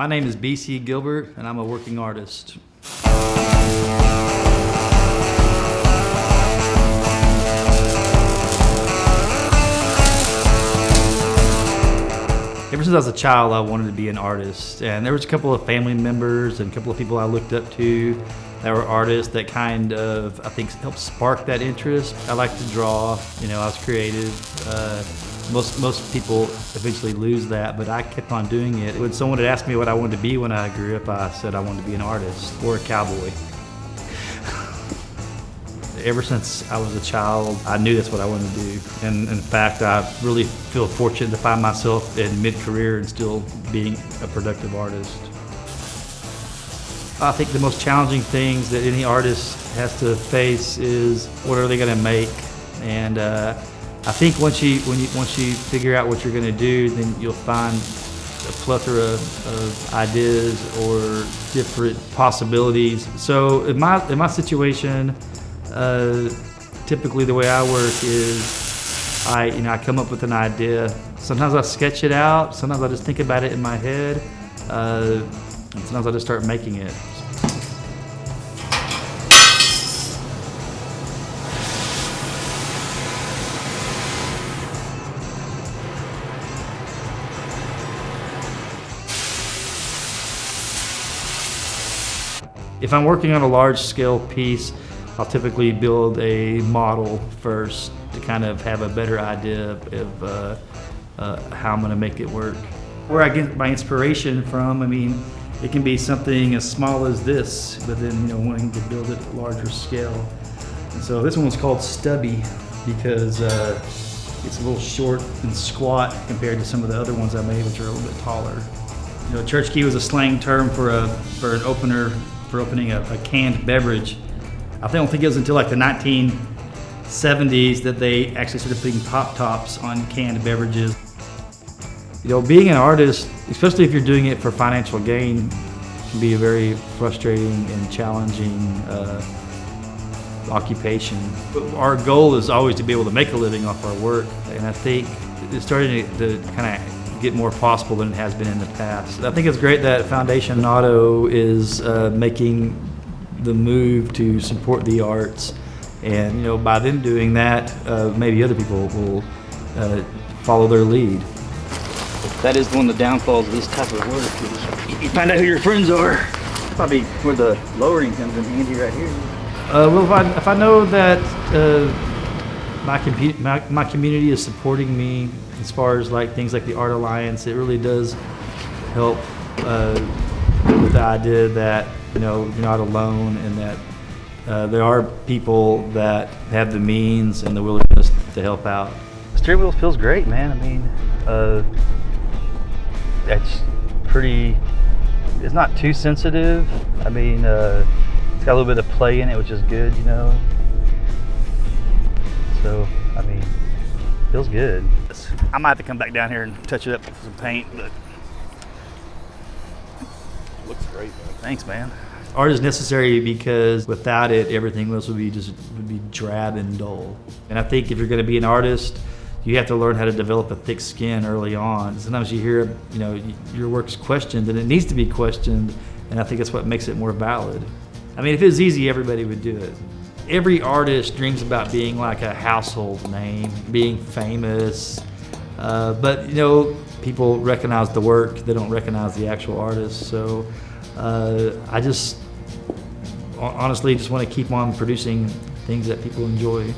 My name is B.C. Gilbert, and I'm a working artist. Ever since I was a child, I wanted to be an artist, and there was a couple of family members and a couple of people I looked up to that were artists that kind of, I think, helped spark that interest. I like to draw, I was creative. Most people eventually lose that, but I kept on doing it. When someone had asked me what I wanted to be when I grew up, I said I wanted to be an artist or a cowboy. Ever since I was a child, I knew that's what I wanted to do. And in fact, I really feel fortunate to find myself in mid-career and still being a productive artist. I think the most challenging things that any artist has to face is what are they going to make? And I think once you figure out what you're going to do, then you'll find a plethora of ideas or different possibilities. So in my situation, typically the way I work is I come up with an idea. Sometimes I sketch it out. Sometimes I just think about it in my head. And sometimes I just start making it. If I'm working on a large-scale piece, I'll typically build a model first to kind of have a better idea of how I'm going to make it work. Where I get my inspiration from, it can be something as small as this, but then wanting to build it at a larger scale. And so this one was called Stubby because it's a little short and squat compared to some of the other ones I made, which are a little bit taller. Church key was a slang term for an opener. For opening a canned beverage. I don't think it was until like the 1970s that they actually started putting pop tops on canned beverages. Being an artist, especially if you're doing it for financial gain, can be a very frustrating and challenging occupation. But our goal is always to be able to make a living off our work, and I think it's starting to kind of get more possible than it has been in the past. I think it's great that Foundation Auto is making the move to support the arts, and by them doing that, maybe other people will follow their lead. That is one of the downfalls of this type of work. You find out who your friends are. Probably where the lowering comes in handy right here. Well, if I know that my community is supporting me as far as things like the Art Alliance, it really does help with the idea that you're not alone, and that there are people that have the means and the willingness to help out. The steering wheel feels great, man. It's not too sensitive. It's got a little bit of play in it, which is good, So, feels good. I might have to come back down here and touch it up with some paint, but it looks great, man. Thanks, man. Art is necessary because without it, everything else would be drab and dull. And I think if you're going to be an artist, you have to learn how to develop a thick skin early on. Sometimes you hear, your work's questioned, and it needs to be questioned, and I think that's what makes it more valid. If it was easy, everybody would do it. Every artist dreams about being like a household name, being famous, but people recognize the work, they don't recognize the actual artist. So I just honestly want to keep on producing things that people enjoy.